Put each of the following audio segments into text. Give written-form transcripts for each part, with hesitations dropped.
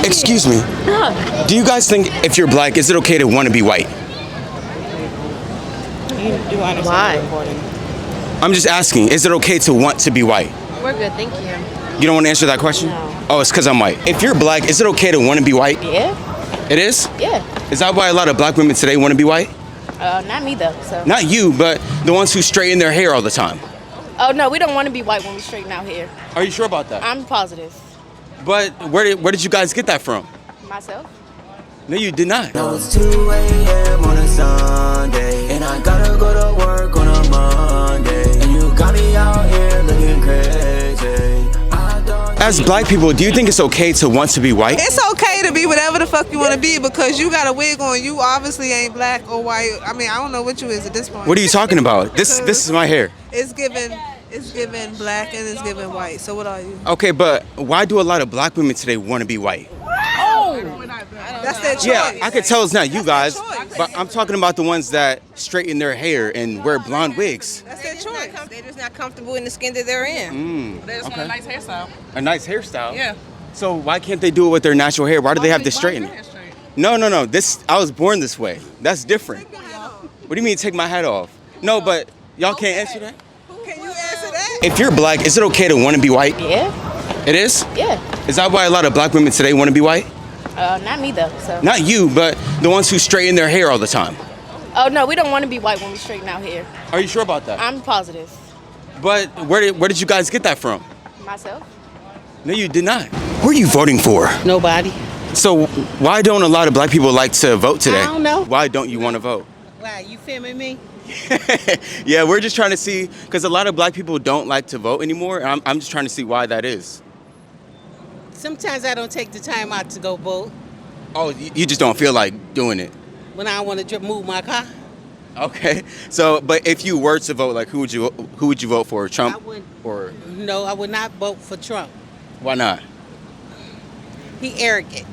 Excuse me. Do you guys think if you're black, is it okay to want to be white? Why? I'm just asking, is it okay to want to be white? We're good, thank you. You don't want to answer that question? No. Oh, it's because I'm white. If you're black, is it okay to want to be white? Yeah? It is? Yeah. Is that why a lot of black women today want to be white? Not me though, so. Not you, but the ones who straighten their hair all the time. Oh no, we don't want to be white when we straighten out hair. Are you sure about that? I'm positive. But where did you guys get that from? Myself? No, you did not. Now it's 2 a.m. on a Sunday, and I gotta go to work on a Monday, and you got me out here looking crazy. As black people, do you think it's okay to want to be white? It's okay to be whatever the fuck you want to be because you got a wig on. You obviously ain't black or white. I mean, I don't know what you is at this point. What are you talking about? This is my hair. It's given black and it's given white. So what are you? Okay, but why do a lot of black women today want to be white? That's their choice. Yeah, I could tell it's not you guys, their choice. but I'm talking about the ones that straighten their hair and wear blonde wigs. That's their choice. They're just not comfortable in the skin that they're in. They just want a nice hairstyle. A nice hairstyle? Yeah. So why can't they do it with their natural hair? Why do they have to straighten it? No. I was born this way. That's different. What do you mean take my hat off? No, but y'all can't answer that? Can you answer that? If you're black, is it okay to want to be white? Yeah? It is? Yeah. Is that why a lot of black women today want to be white? Not me though, so. Not you, but the ones who straighten their hair all the time. Oh no, we don't want to be white when we straighten out hair. Are you sure about that? I'm positive. But where did you guys get that from? Myself? No, you did not. Who are you voting for? Nobody. So why don't a lot of black people like to vote today? I don't know. Why don't you want to vote? Why, you filming me? Yeah, we're just trying to see, because a lot of black people don't like to vote anymore. And I'm just trying to see why that is. Sometimes I don't take the time out to go vote Oh, you just don't feel like doing it. when I want to move my car. Okay. So, but if you were to vote, like who would you vote for? Trump? I would. Or No, I would not vote for Trump. why not? He arrogant.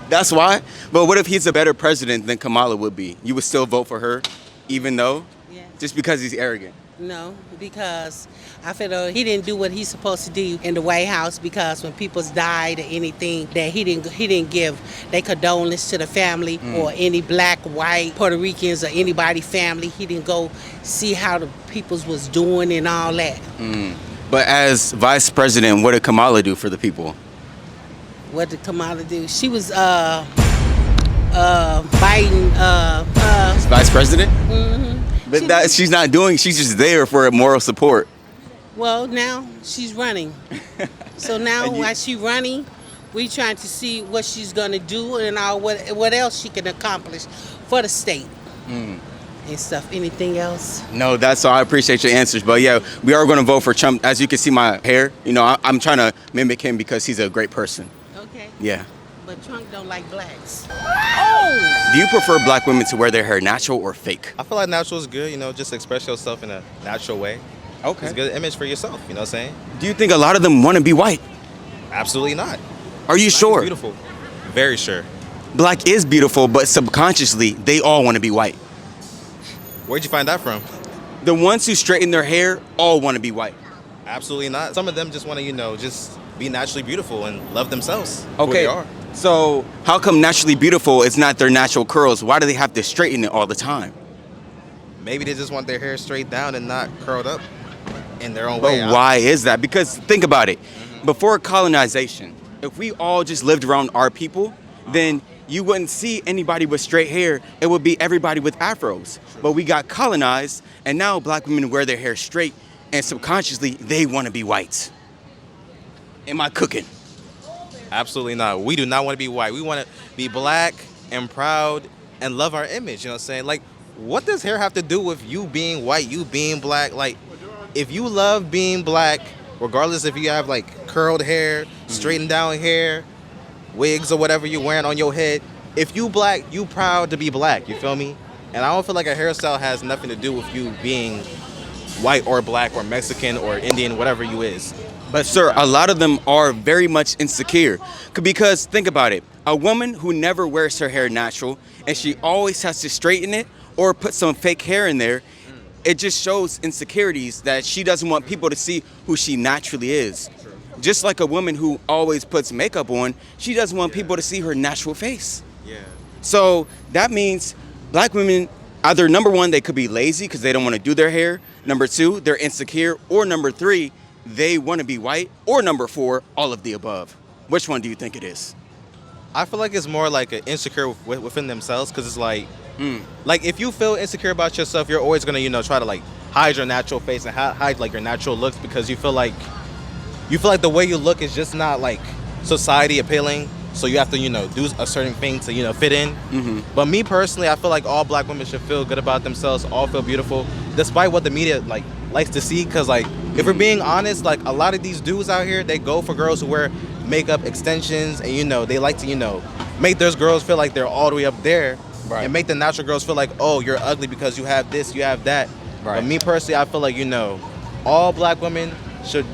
That's why? But what if he's a better president than Kamala would be? You would still vote for her, even though? Yeah. Just because he's arrogant? No, because I feel he didn't do what he's supposed to do in the White House, because when people's died or anything, that he didn't give their condolence to the family or any black, white, Puerto Ricans or anybody family. He didn't go see how the peoples was doing and all that. But as vice president, what did Kamala do for the people? What did Kamala do? She was Biden. Vice president? But she's not doing, she's just there for moral support. Well, now she's running. So now And you- while she's running, we trying to see what she's gonna do and what else she can accomplish for the state and stuff. Anything else? No, that's all. I appreciate your answers. But yeah, we are going to vote for Trump. As you can see my hair, I'm trying to mimic him because he's a great person. Okay. Yeah. But Trump don't like blacks. Do you prefer black women to wear their hair natural or fake? I feel like natural is good, just express yourself in a natural way. Okay. It's a good image for yourself, you know what I'm saying? Do you think a lot of them want to be white? Absolutely not. Are you Black is sure? beautiful. Very sure. Black is beautiful, but subconsciously, they all want to be white. Where'd you find that from? The ones who straighten their hair all want to be white. Absolutely not. Some of them just want to, just be naturally beautiful and love themselves. Who Okay. they are. So how come naturally beautiful is not their natural curls? Why do they have to straighten it all the time? Maybe they just want their hair straight down and not curled up in their own way. But why is that? Because think about it. Before colonization, if we all just lived around our people, then you wouldn't see anybody with straight hair. It would be everybody with afros. But we got colonized, and now black women wear their hair straight, and subconsciously, they want to be white. Am I cooking? Absolutely not. We do not want to be white. We want to be black and proud and love our image. You know what I'm saying? Like, what does hair have to do with you being white, you being black? Like, if you love being black, regardless if you have like curled hair, straightened down hair, wigs or whatever you're wearing on your head, if you black, you proud to be black. You feel me? And I don't feel like a hairstyle has nothing to do with you being white or black or Mexican or Indian, whatever you is. But sir, a lot of them are very much insecure. Because think about it, a woman who never wears her hair natural and she always has to straighten it or put some fake hair in there, it just shows insecurities that she doesn't want people to see who she naturally is. Just like a woman who always puts makeup on, she doesn't want people to see her natural face. Yeah. So that means black women, either number one, they could be lazy because they don't want to do their hair. Number two, they're insecure. Or number three, they want to be white. Or number four, all of the above. Which one do you think it is? I feel like it's more like an insecure within themselves, because it's like if you feel insecure about yourself, you're always gonna try to like hide your natural face and hide like your natural looks, because you feel like the way you look is just not like society appealing. So you have to do a certain thing to fit in. Mm-hmm. But me personally, I feel like all black women should feel good about themselves, all feel beautiful, despite what the media like likes to see. Because like if we're being honest, like a lot of these dudes out here, they go for girls who wear makeup extensions, and they like to make those girls feel like they're all the way up there, right, and make the natural girls feel like, oh, you're ugly because you have this, you have that. Right. But me personally, I feel like all black women should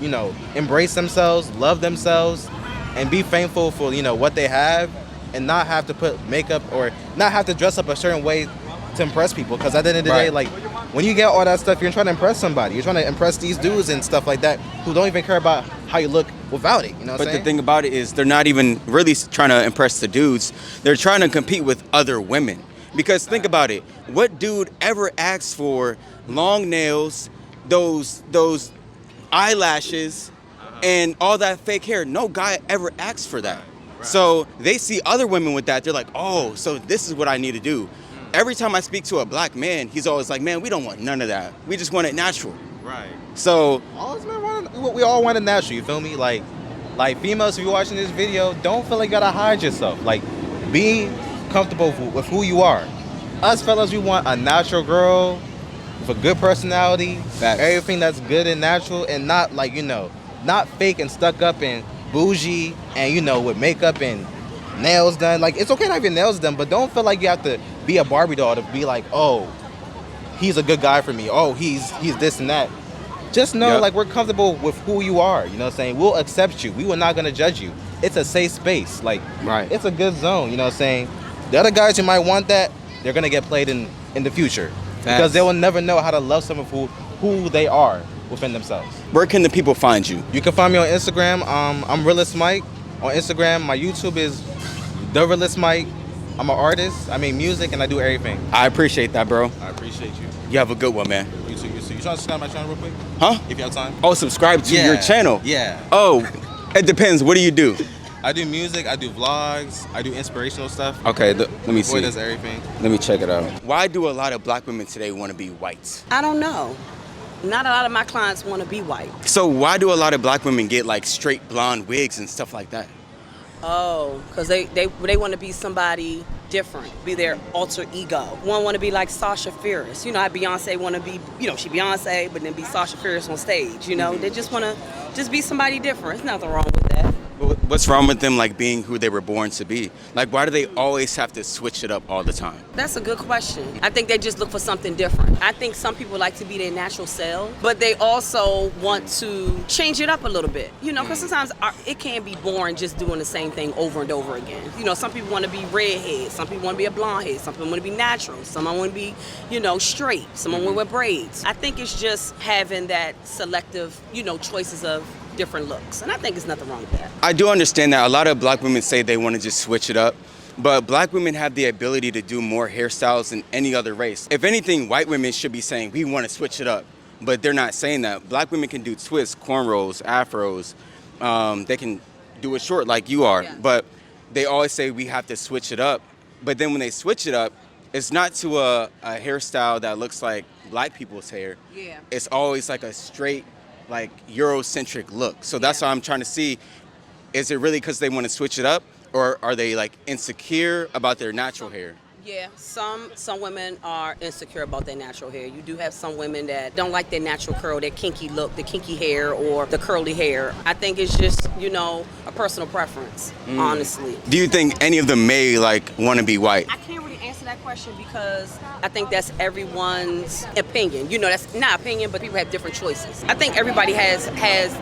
embrace themselves, love themselves, and be thankful for what they have, and not have to put makeup or not have to dress up a certain way to impress people. Because at the end of the day, like when you get all that stuff, you're trying to impress somebody. You're trying to impress these dudes and stuff like that who don't even care about how you look without it. But the thing about it is they're not even really trying to impress the dudes. They're trying to compete with other women. Because think about it. What dude ever asks for long nails, those eyelashes, and all that fake hair? No guy ever asks for that. Right. So they see other women with that. They're like, oh, so this is what I need to do. Every time I speak to a black man, he's always like, man, we don't want none of that. We just want it natural. Right. So we all want it natural. You feel me? Like females, if you're watching this video, don't feel like you gotta hide yourself. Like, be comfortable with who you are. Us fellas, we want a natural girl with a good personality, everything that's good and natural, and not like not fake and stuck up and bougie and with makeup and nails done. Like, it's okay to have your nails done, but don't feel like you have to be a Barbie doll to be like, oh, he's a good guy for me. Oh, he's this and that. Just know, like, we're comfortable with who you are. You know what I'm saying? We'll accept you. We were not gonna judge you. It's a safe space. Like, right. It's a good zone. You know what I'm saying? The other guys who might want that, they're gonna get played in the future. Because they will never know how to love someone for who they are within themselves. Where can the people find you? You can find me on Instagram. I'm Realist Mike on Instagram. My YouTube is The Realist Mike. I'm an artist. I make music and I do everything. I appreciate that, bro. I appreciate you. You have a good one, man. You too. You trying to subscribe to my channel real quick? Huh? If you have time. Oh, subscribe to your channel? Yeah. Oh, it depends. What do you do? I do music. I do vlogs. I do inspirational stuff. Okay, let me see. Boy does everything. Let me check it out. Why do a lot of black women today want to be white? I don't know. Not a lot of my clients want to be white. So why do a lot of black women get like straight blonde wigs and stuff like that? Oh, because they want to be somebody different, be their alter ego. One want to be like Sasha Fierce. How Beyonce want to be, she Beyonce, but then be Sasha Fierce on stage, They just want to just be somebody different. There's nothing wrong with that. What's wrong with them like being who they were born to be? Like, why do they always have to switch it up all the time? That's a good question. I think they just look for something different. I think some people like to be their natural self, but they also want to change it up a little bit. Because sometimes it can be boring just doing the same thing over and over again. Some people want to be redhead, some people want to be a blonde head, some people want to be natural, some want to be, straight, someone want to wear braids. I think it's just having that selective, choices of different looks, and I think there's nothing wrong with that. I do understand that a lot of black women say they want to just switch it up, but black women have the ability to do more hairstyles than any other race. If anything, white women should be saying we want to switch it up, but they're not saying that. Black women can do twists, cornrows, afros. They can do it short like you are, but they always say we have to switch it up. But then when they switch it up, it's not to a hairstyle that looks like black people's hair. Yeah. It's always like a straight, like Eurocentric look. So that's why I'm trying to see, is it really because they want to switch it up, or are they like insecure about their natural hair? Yeah, some women are insecure about their natural hair. You do have some women that don't like their natural curl, their kinky look, the kinky hair or the curly hair. I think it's just, a personal preference, honestly. Do you think any of them may like want to be white? I can't really answer that question because I think that's everyone's opinion. That's not opinion, but people have different choices. I think everybody has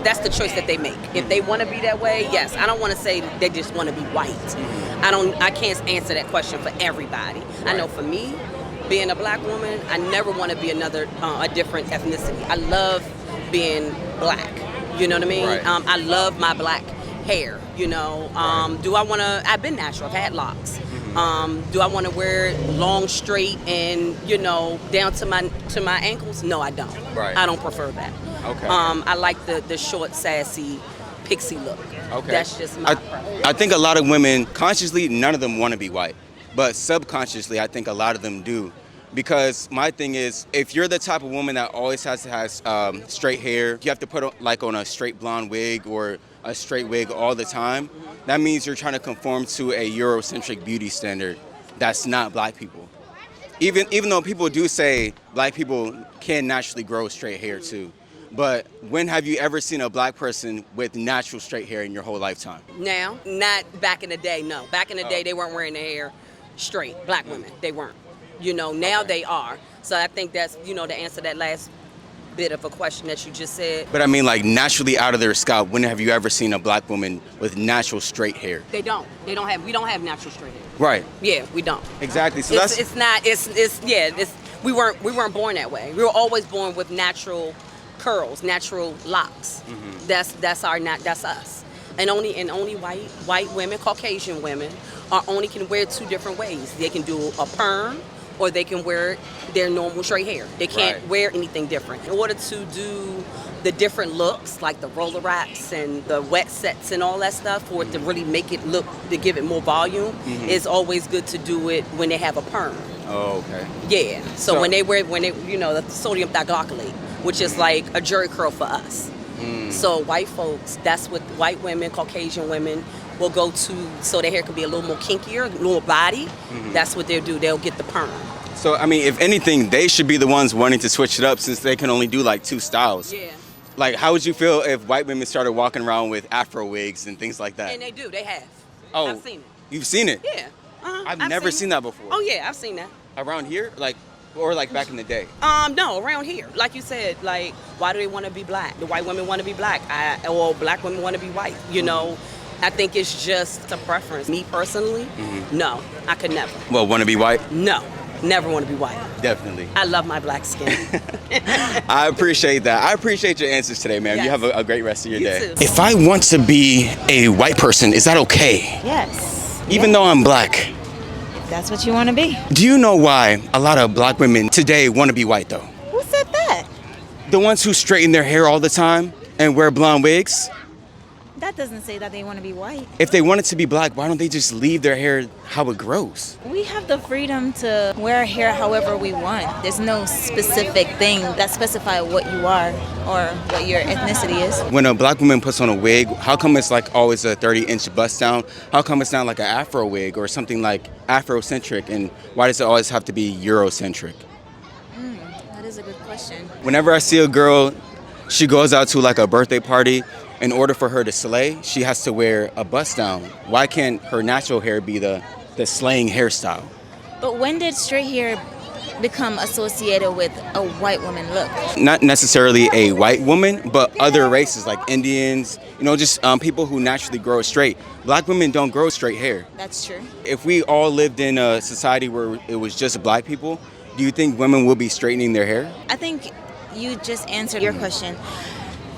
that's the choice that they make. If they want to be that way, yes. I don't want to say they just want to be white. I can't answer that question for everybody. Right. I know for me, being a black woman, I never want to be a different ethnicity. I love being black. You know what I mean? Right. I love my black hair. You know, do I want to? I've been natural. I've had locks. Do I want to wear it long, straight, and down to my ankles? No, I don't. Right. I don't prefer that. Okay. I like the short, sassy, pixie look. Okay. That's just my preference. I think a lot of women, consciously, none of them want to be white. But subconsciously, I think a lot of them do. Because my thing is, if you're the type of woman that always has straight hair, you have to put on a straight blonde wig or a straight wig all the time, that means you're trying to conform to a Eurocentric beauty standard that's not black people. Even though people do say black people can naturally grow straight hair too. But when have you ever seen a black person with natural straight hair in your whole lifetime? Now, not back in the day, no. Back in the day, they weren't wearing their hair straight. Black women, they weren't. Now they are. So I think that's, to answer that last bit of a question that you just said. But I mean, like, naturally out of their scalp, when have you ever seen a black woman with natural straight hair? They don't. We don't have natural straight hair. Right. Yeah, we don't. Exactly. So we weren't born that way. We were always born with natural curls, natural locks. Mm-hmm. That's us. And only white women, Caucasian women, can wear two different ways. They can do a perm, or they can wear their normal straight hair. They can't wear anything different. In order to do the different looks, like the roller wraps and the wet sets and all that stuff, for it to really make it look, to give it more volume, it's always good to do it when they have a perm. Oh, okay. Yeah. So when they the sodium thioglycolate, which is like a jerry curl for us. So white folks, that's what white women, Caucasian women will go to, so their hair can be a little more kinkier, a little more body. That's what they'll do. They'll get the perm. So, I mean, if anything, they should be the ones wanting to switch it up, since they can only do like two styles. Yeah. Like, how would you feel if white women started walking around with afro wigs and things like that? And they do. They have. Oh, I've seen it. You've seen it? Yeah. I've never seen that before. Oh, yeah. I've seen that. Around here? Or back in the day? No, around here. Like you said, like, why do they want to be black? The white women want to be black. Or black women want to be white. I think it's just a preference. Me personally, no, I could never. Well, want to be white? No, never want to be white. Definitely. I love my black skin. I appreciate that. I appreciate your answers today, ma'am. Yes. You have a great rest of your You day. too. If I want to be a white person, is that okay? Yes. Even though I'm black? If that's what you want to be. Do you know why a lot of black women today want to be white, though? Who said that? The ones who straighten their hair all the time and wear blonde wigs? That doesn't say that they want to be white. If they wanted to be black, why don't they just leave their hair how it grows? We have the freedom to wear our hair however we want. There's no specific thing that specifies what you are or what your ethnicity is. When a black woman puts on a wig, how come it's like always a 30-inch bust down? How come it's not like an afro wig or something like Afrocentric? And why does it always have to be Eurocentric? That is a good question. Whenever I see a girl, she goes out to like a birthday party. In order for her to slay, she has to wear a bust down. Why can't her natural hair be the slaying hairstyle? But when did straight hair become associated with a white woman look? Not necessarily a white woman, but other races like Indians, just people who naturally grow straight. Black women don't grow straight hair. That's true. If we all lived in a society where it was just black people, do you think women will be straightening their hair? I think you just answered your question.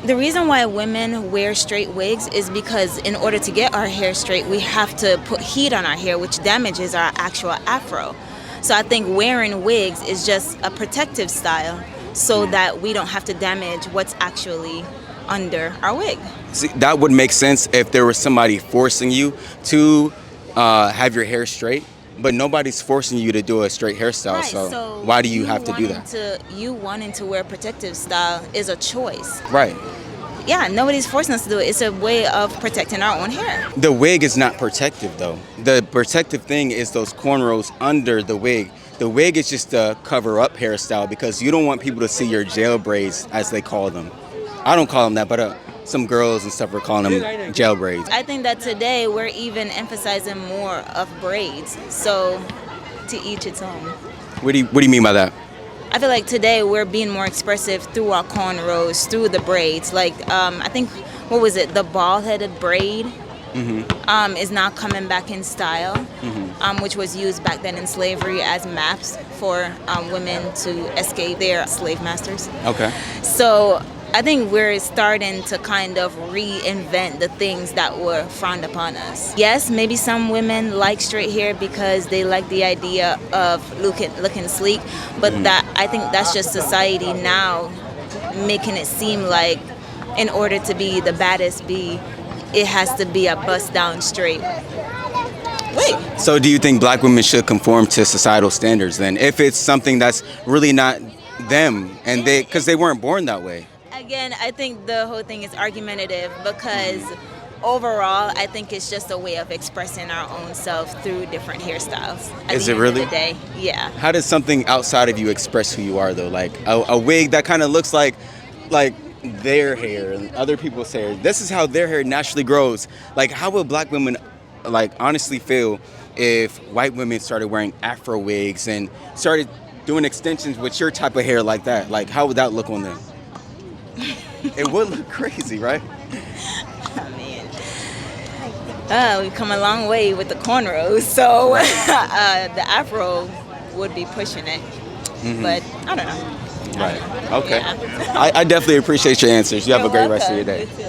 The reason why women wear straight wigs is because in order to get our hair straight, we have to put heat on our hair, which damages our actual afro. So I think wearing wigs is just a protective style so that we don't have to damage what's actually under our wig. See, that would make sense if there was somebody forcing you to have your hair straight, but nobody's forcing you to do a straight hairstyle. Right, so why do you have to do that? You wanting to wear a protective style is a choice. Right. Yeah, nobody's forcing us to do it. It's a way of protecting our own hair. The wig is not protective, though. The protective thing is those cornrows under the wig. The wig is just a cover-up hairstyle because you don't want people to see your jail braids, as they call them. I don't call them that, but some girls and stuff are calling them jail braids. I think that today we're even emphasizing more of braids. So to each its own. What do you mean by that? I feel like today we're being more expressive through our cornrows, through the braids. Like I think, what was it? The bald-headed braid is now coming back in style, which was used back then in slavery as maps for women to escape their slave masters. Okay. So I think we're starting to kind of reinvent the things that were frowned upon us. Yes, maybe some women like straight hair because they like the idea of looking sleek, but that I think that's just society now making it seem like in order to be the baddest bee, it has to be a bust down straight wig. So do you think black women should conform to societal standards then, if it's something that's really not them, and because they weren't born that way? Again, I think the whole thing is argumentative because overall, I think it's just a way of expressing our own self through different hairstyles. Is it really? At the end of the day, yeah. How does something outside of you express who you are though? Like a wig that kind of looks like their hair and other people's hair. This is how their hair naturally grows. Like, how would black women honestly feel if white women started wearing Afro wigs and started doing extensions with your type of hair like that? Like, how would that look on them? It would look crazy, right? I mean, we've come a long way with the cornrows, so the Afro would be pushing it. But I don't know. Right. Okay. Yeah. I definitely appreciate your answers. You have a great rest of your day. You too.